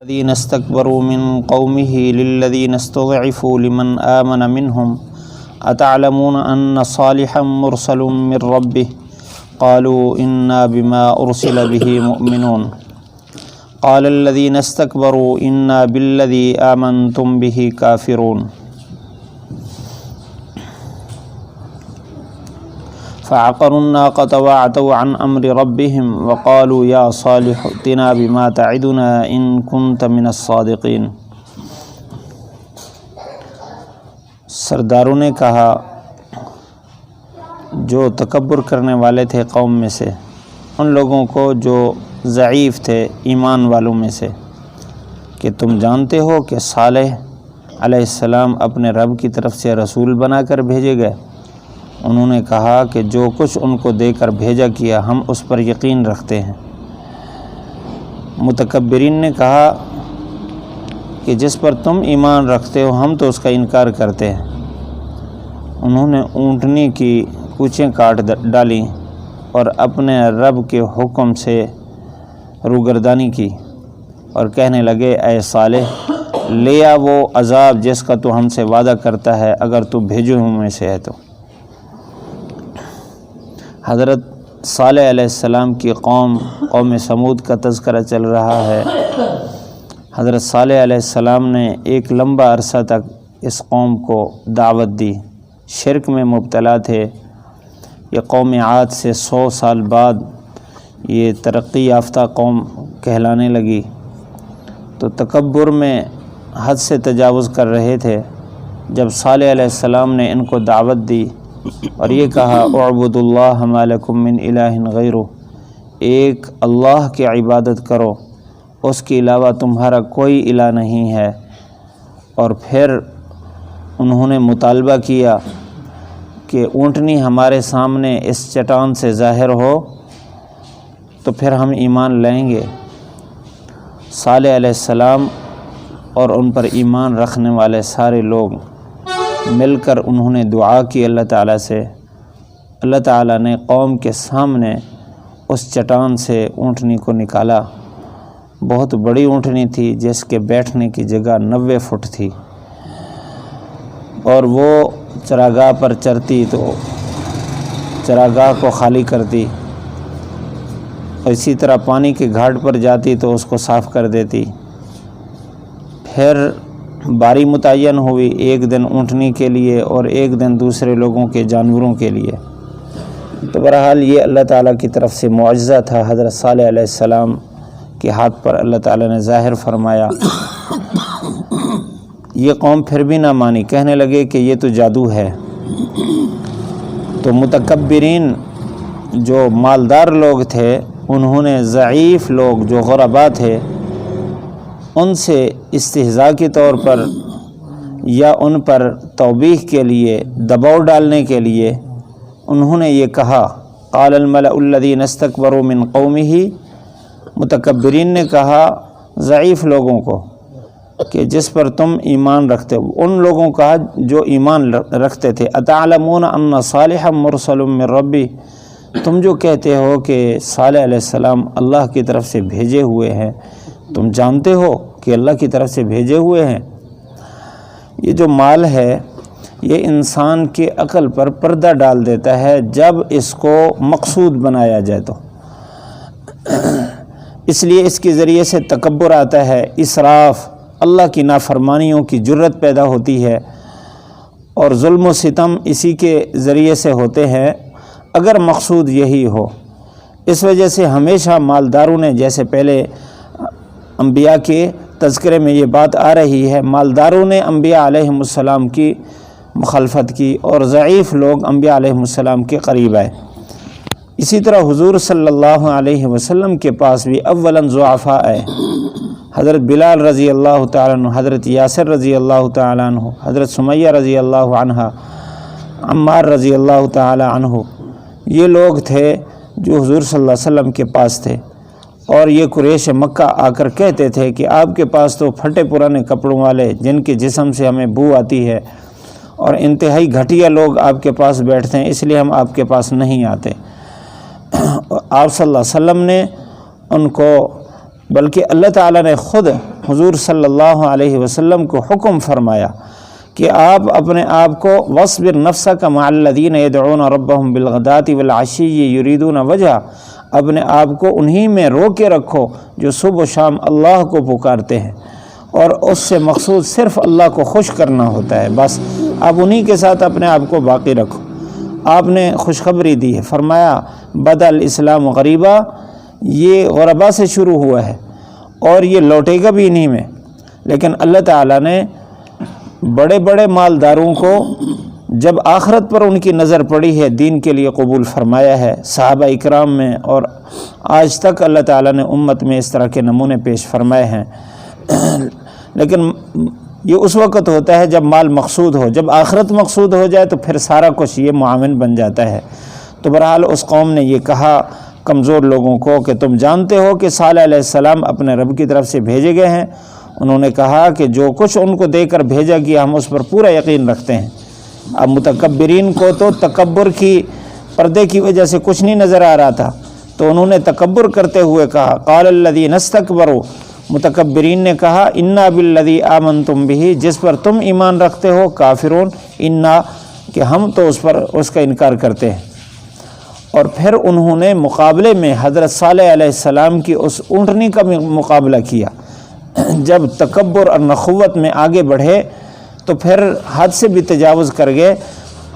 الذين استكبروا من قومه للذين استضعفوا لمن آمن منهم أتعلمون أن صالحا مرسل من ربه قالوا إنا بما أرسل به مؤمنون قال الذين استكبروا إنا بالذي آمنتم به كافرون فعقروا الناقة وعتوا عن أمر ربهم وقالوا يا صالح ائتنا بما تعدنا إن كنت من الصادقين۔ سرداروں نے کہا جو تکبر کرنے والے تھے قوم میں سے، ان لوگوں کو جو ضعیف تھے ایمان والوں میں سے، کہ تم جانتے ہو کہ صالح علیہ السلام اپنے رب کی طرف سے رسول بنا کر بھیجے گئے۔ انہوں نے کہا کہ جو کچھ ان کو دے کر بھیجا کیا ہم اس پر یقین رکھتے ہیں۔ متکبرین نے کہا کہ جس پر تم ایمان رکھتے ہو ہم تو اس کا انکار کرتے ہیں۔ انہوں نے اونٹنی کی پوچھیں کاٹ ڈالیں اور اپنے رب کے حکم سے روگردانی کی اور کہنے لگے اے صالح لے آ وہ عذاب جس کا تو ہم سے وعدہ کرتا ہے اگر تو بھیجے ہوں میں سے ہے تو۔ حضرت صالح علیہ السلام کی قوم سمود کا تذکرہ چل رہا ہے۔ حضرت صالح علیہ السلام نے ایک لمبا عرصہ تک اس قوم کو دعوت دی، شرک میں مبتلا تھے۔ یہ قوم عاد سے 100 سال بعد یہ ترقی یافتہ قوم کہلانے لگی، تو تکبر میں حد سے تجاوز کر رہے تھے۔ جب صالح علیہ السلام نے ان کو دعوت دی اور یہ کہا اعبدوا اللہ ما لکم من الہ غیرہ، ایک اللہ کی عبادت کرو، اس کے علاوہ تمہارا کوئی الہ نہیں ہے، اور پھر انہوں نے مطالبہ کیا کہ اونٹنی ہمارے سامنے اس چٹان سے ظاہر ہو تو پھر ہم ایمان لیں گے۔ صالح علیہ السلام اور ان پر ایمان رکھنے والے سارے لوگ مل کر انہوں نے دعا کی اللہ تعالیٰ سے۔ اللہ تعالیٰ نے قوم کے سامنے اس چٹان سے اونٹنی کو نکالا۔ بہت بڑی اونٹنی تھی جس کے بیٹھنے کی جگہ 90 فٹ تھی، اور وہ چراگاہ پر چرتی تو چراگاہ کو خالی کرتی، اسی طرح پانی کے گھاٹ پر جاتی تو اس کو صاف کر دیتی۔ پھر باری متعین ہوئی، ایک دن اونٹنی کے لیے اور ایک دن دوسرے لوگوں کے جانوروں کے لیے۔ تو بہرحال یہ اللہ تعالیٰ کی طرف سے معجزہ تھا، حضرت صالح علیہ السلام کے ہاتھ پر اللہ تعالیٰ نے ظاہر فرمایا۔ یہ قوم پھر بھی نہ مانی، کہنے لگے کہ یہ تو جادو ہے۔ تو متکبرین جو مالدار لوگ تھے انہوں نے ضعیف لوگ جو غربا تھے ان سے استہزاء کے طور پر یا ان پر توبیخ کے لیے، دباؤ ڈالنے کے لیے انہوں نے یہ کہا قال الملأ الذین استکبروا من قومہ، متکبرین نے کہا ضعیف لوگوں کو کہ جس پر تم ایمان رکھتے ہو، ان لوگوں کا جو ایمان رکھتے تھے اتعلمون ان صالحا مرسل من ربی، تم جو کہتے ہو کہ صالح علیہ السلام اللہ کی طرف سے بھیجے ہوئے ہیں، تم جانتے ہو کہ اللہ کی طرف سے بھیجے ہوئے ہیں۔ یہ جو مال ہے یہ انسان کی عقل پر پردہ ڈال دیتا ہے جب اس کو مقصود بنایا جائے تو، اس لیے اس کے ذریعے سے تکبر آتا ہے، اسراف، اللہ کی نافرمانیوں کی جرت پیدا ہوتی ہے، اور ظلم و ستم اسی کے ذریعے سے ہوتے ہیں اگر مقصود یہی ہو۔ اس وجہ سے ہمیشہ مالداروں نے، جیسے پہلے انبیاء کے تذکرے میں یہ بات آ رہی ہے، مالداروں نے انبیاء علیہ السلام کی مخالفت کی اور ضعیف لوگ انبیاء علیہ السلام کے قریب آئے۔ اسی طرح حضور صلی اللہ علیہ وسلم کے پاس بھی اولاً ضعفاء آئے، حضرت بلال رضی اللہ تعالیٰ عنہ، حضرت یاسر رضی اللہ تعالیٰ عنہ، حضرت سمیہ رضی اللہ عنہ، عمار رضی اللہ تعالیٰ عنہ، یہ لوگ تھے جو حضور صلی اللہ علیہ وسلم کے پاس تھے، اور یہ قریش مکہ آ کر کہتے تھے کہ آپ کے پاس تو پھٹے پرانے کپڑوں والے جن کے جسم سے ہمیں بو آتی ہے اور انتہائی گھٹیا لوگ آپ کے پاس بیٹھتے ہیں، اس لیے ہم آپ کے پاس نہیں آتے۔ آپ صلی اللہ علیہ وسلم نے ان کو، بلکہ اللہ تعالیٰ نے خود حضور صلی اللہ علیہ وسلم کو حکم فرمایا کہ آپ اپنے آپ کو وَاصْبِرْ نَفْسَكَ مَعَ الَّذِينَ يَدْعُونَ رَبَّهُمْ بِالْغَدَاةِ وَالْعَشِيِّ يُرِيدُونَ وَجْهَهُ، اپنے آپ کو انہی میں رو کے رکھو جو صبح و شام اللہ کو پکارتے ہیں، اور اس سے مقصود صرف اللہ کو خوش کرنا ہوتا ہے، بس آپ انہی کے ساتھ اپنے آپ کو باقی رکھو۔ آپ نے خوشخبری دی ہے، فرمایا بدأ الاسلام غریبا، یہ غربا سے شروع ہوا ہے اور یہ لوٹے گا بھی انہی میں، لیکن اللہ تعالیٰ نے بڑے بڑے مالداروں کو جب آخرت پر ان کی نظر پڑی ہے دین کے لیے قبول فرمایا ہے، صحابہ اکرام میں، اور آج تک اللہ تعالیٰ نے امت میں اس طرح کے نمونے پیش فرمائے ہیں۔ لیکن یہ اس وقت ہوتا ہے جب مال مقصود ہو، جب آخرت مقصود ہو جائے تو پھر سارا کچھ یہ معاون بن جاتا ہے۔ تو بہرحال اس قوم نے یہ کہا کمزور لوگوں کو کہ تم جانتے ہو کہ صالح علیہ السلام اپنے رب کی طرف سے بھیجے گئے ہیں۔ انہوں نے کہا کہ جو کچھ ان کو دے کر بھیجا گیا ہم اس پر پورا یقین رکھتے ہیں۔ اب متکبرین کو تو تکبر کی پردے کی وجہ سے کچھ نہیں نظر آ رہا تھا، تو انہوں نے تکبر کرتے ہوئے کہا قال الذین استکبروا، متکبرین نے کہا انا بالذی آمنتم بہ، جس پر تم ایمان رکھتے ہو، کافرون، انا، کہ ہم تو اس کا انکار کرتے ہیں۔ اور پھر انہوں نے مقابلے میں حضرت صالح علیہ السلام کی اس اونٹنی کا مقابلہ کیا۔ جب تکبر اور نخوت میں آگے بڑھے تو پھر حد سے بھی تجاوز کر گئے،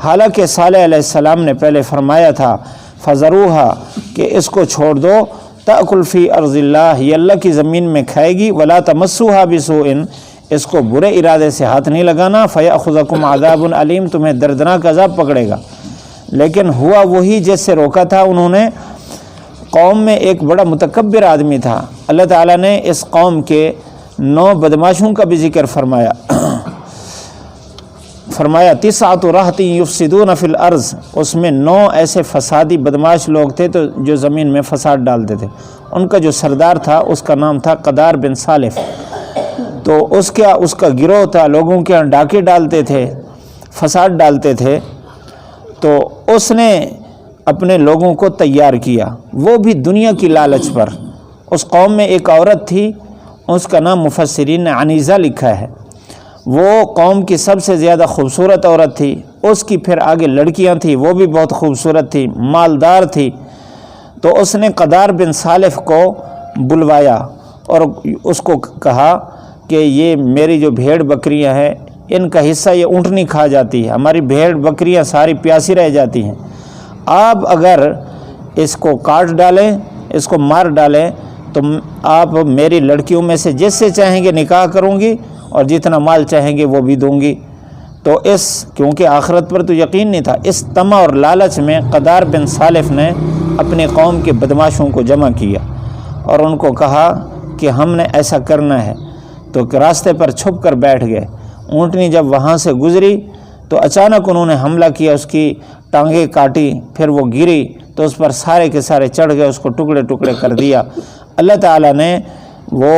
حالانکہ صالح علیہ السلام نے پہلے فرمایا تھا فَذَرُوهَا، کہ اس کو چھوڑ دو، تَأْكُلْ فِي أَرْضِ اللَّهِ، یہ اللہ کی زمین میں کھائے گی، وَلَا تَمَسُّوهَا بِسُوءٍ، اس کو برے ارادے سے ہاتھ نہیں لگانا، فَيَأْخُذَكُمْ عَذَابٌ عَلِيمٌ، تمہیں دردناک عذاب پکڑے گا۔ لیکن ہوا وہی جس سے روکا تھا انہوں نے۔ قوم میں ایک بڑا متکبر آدمی تھا، اللہ تعالیٰ نے اس قوم کے 9 بدماشوں کا بھی ذکر فرمایا۔ فرمایا 9 رہط یفسدون فی الارض، اس میں 9 ایسے فسادی بدماش لوگ تھے تو جو زمین میں فساد ڈالتے تھے۔ ان کا جو سردار تھا اس کا نام تھا قدار بن صالف، تو اس کا گروہ تھا، لوگوں کے یہاں ڈاکے ڈالتے تھے، فساد ڈالتے تھے۔ تو اس نے اپنے لوگوں کو تیار کیا، وہ بھی دنیا کی لالچ پر۔ اس قوم میں ایک عورت تھی، اس کا نام مفسرین نے عنیزہ لکھا ہے، وہ قوم کی سب سے زیادہ خوبصورت عورت تھی۔ اس کی پھر آگے لڑکیاں تھیں، وہ بھی بہت خوبصورت تھی، مالدار تھی۔ تو اس نے قدار بن صالف کو بلوایا اور اس کو کہا کہ یہ میری جو بھیڑ بکریاں ہیں ان کا حصہ یہ اونٹنی کھا جاتی ہے، ہماری بھیڑ بکریاں ساری پیاسی رہ جاتی ہیں، آپ اگر اس کو کاٹ ڈالیں، اس کو مار ڈالیں تو آپ میری لڑکیوں میں سے جس سے چاہیں گے نکاح کروں گی اور جتنا مال چاہیں گے وہ بھی دوں گی۔ تو کیونکہ آخرت پر تو یقین نہیں تھا، اس طمع اور لالچ میں قدار بن صالف نے اپنے قوم کے بدماشوں کو جمع کیا اور ان کو کہا کہ ہم نے ایسا کرنا ہے، تو راستے پر چھپ کر بیٹھ گئے۔ اونٹنی جب وہاں سے گزری تو اچانک انہوں نے حملہ کیا، اس کی ٹانگیں کاٹی، پھر وہ گری تو اس پر سارے کے سارے چڑھ گئے، اس کو ٹکڑے ٹکڑے کر دیا۔ اللہ تعالیٰ نے وہ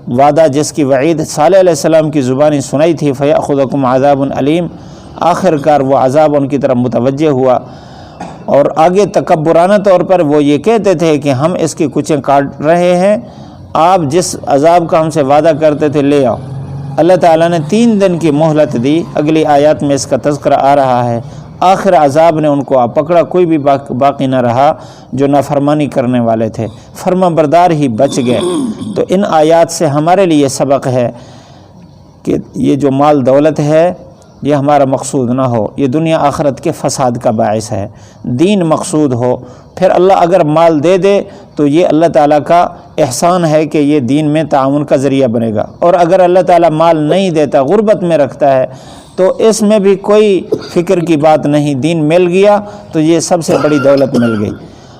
وعدہ جس کی وعید صالح علیہ السلام کی زبانی سنائی تھی، فَيَأْخُذَكُمْ عَذَابٌ عَلِيمٌ، آخر کار وہ عذاب ان کی طرف متوجہ ہوا۔ اور آگے تکبرانہ طور پر وہ یہ کہتے تھے کہ ہم اس کی کچیں کاٹ رہے ہیں، آپ جس عذاب کا ہم سے وعدہ کرتے تھے لے آؤ۔ اللہ تعالیٰ نے 3 دن کی مہلت دی، اگلی آیات میں اس کا تذکرہ آ رہا ہے۔ آخر عذاب نے ان کو آ پکڑا، کوئی بھی باقی نہ رہا جو نافرمانی کرنے والے تھے، فرما بردار ہی بچ گئے۔ تو ان آیات سے ہمارے لیے سبق ہے کہ یہ جو مال دولت ہے یہ ہمارا مقصود نہ ہو، یہ دنیا آخرت کے فساد کا باعث ہے۔ دین مقصود ہو، پھر اللہ اگر مال دے دے تو یہ اللہ تعالیٰ کا احسان ہے کہ یہ دین میں تعاون کا ذریعہ بنے گا، اور اگر اللہ تعالیٰ مال نہیں دیتا، غربت میں رکھتا ہے، تو اس میں بھی کوئی فکر کی بات نہیں، دین مل گیا تو یہ سب سے بڑی دولت مل گئی۔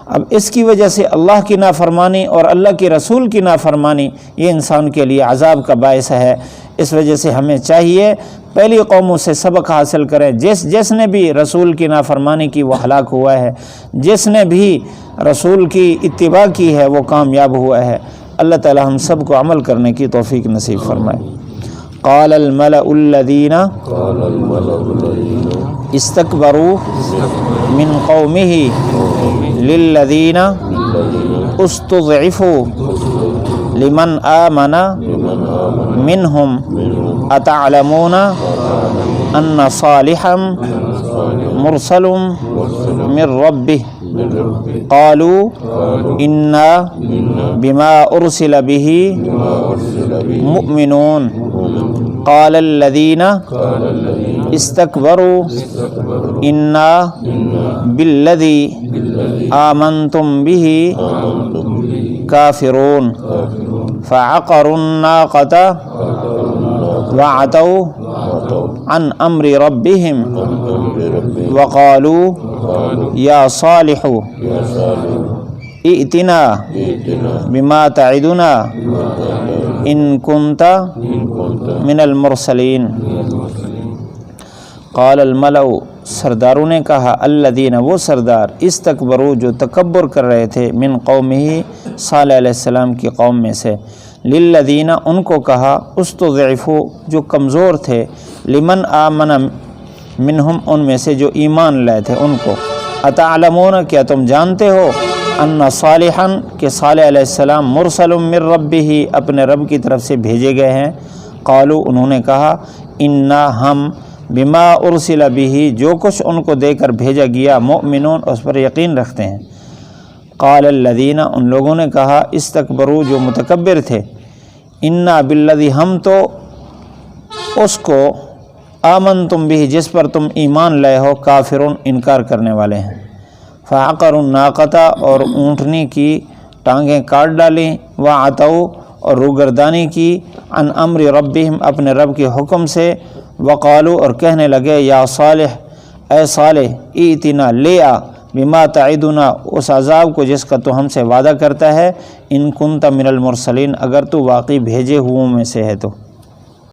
اب اس کی وجہ سے اللہ کی نافرمانی اور اللہ کے رسول کی نافرمانی یہ انسان کے لیے عذاب کا باعث ہے۔ اس وجہ سے ہمیں چاہیے پہلی قوموں سے سبق حاصل کریں، جس نے بھی رسول کی نافرمانی کی وہ ہلاک ہوا ہے، جس نے بھی رسول کی اتباع کی ہے وہ کامیاب ہوا ہے۔ اللہ تعالی ہم سب کو عمل کرنے کی توفیق نصیب فرمائے۔ قال الملأ الذین استکبروا من قومه للذین استضعفوا لمن آمن منہم اتعلمون ان صالحا مرسل من ربہ قالوا انا بما ارسل به مؤمنون قال الذین استکبروا انا بالذی آمنتم به کافرون فعقروا الناقة وعتوا عن امر ربهم وقالوا یا صالح ائتنا بما تعدنا ان كنت من المرسلین قال الملأ سرداروں نے کہا الذین وہ سردار استکبروا جو تکبر کر رہے تھے من قومہ صالح علیہ السلام کی قوم میں سے للذین ان کو کہا استضعفوا جو کمزور تھے لمن آمن منہم ان میں سے جو ایمان لائے تھے ان کو اتعلمون کیا تم جانتے ہو ان صالحا کہ صالح علیہ السلام مرسل من ربہ اپنے رب کی طرف سے بھیجے گئے ہیں قالوا انہوں نے کہا انا ہم بما ارسل به جو کچھ ان کو دے کر بھیجا گیا مؤمنون اس پر یقین رکھتے ہیں قال الذین ان لوگوں نے کہا استکبروا جو متکبر تھے انا بالذی ہم تو اس کو آمنتم به جس پر تم ایمان لائے ہو کافرون انکار کرنے والے ہیں فعقروا الناقۃ اور اونٹنی کی ٹانگیں کاٹ ڈالیں وعتوا اور روگردانی کی عن امر ربہم اپنے رب کے حکم سے وقالوا اور کہنے لگے یا صالح اے صالح ائتنا لے آ بما تعدنا اس عذاب کو جس کا تو ہم سے وعدہ کرتا ہے ان کنت من المرسلین اگر تو واقعی بھیجے ہوئوں میں سے ہے تو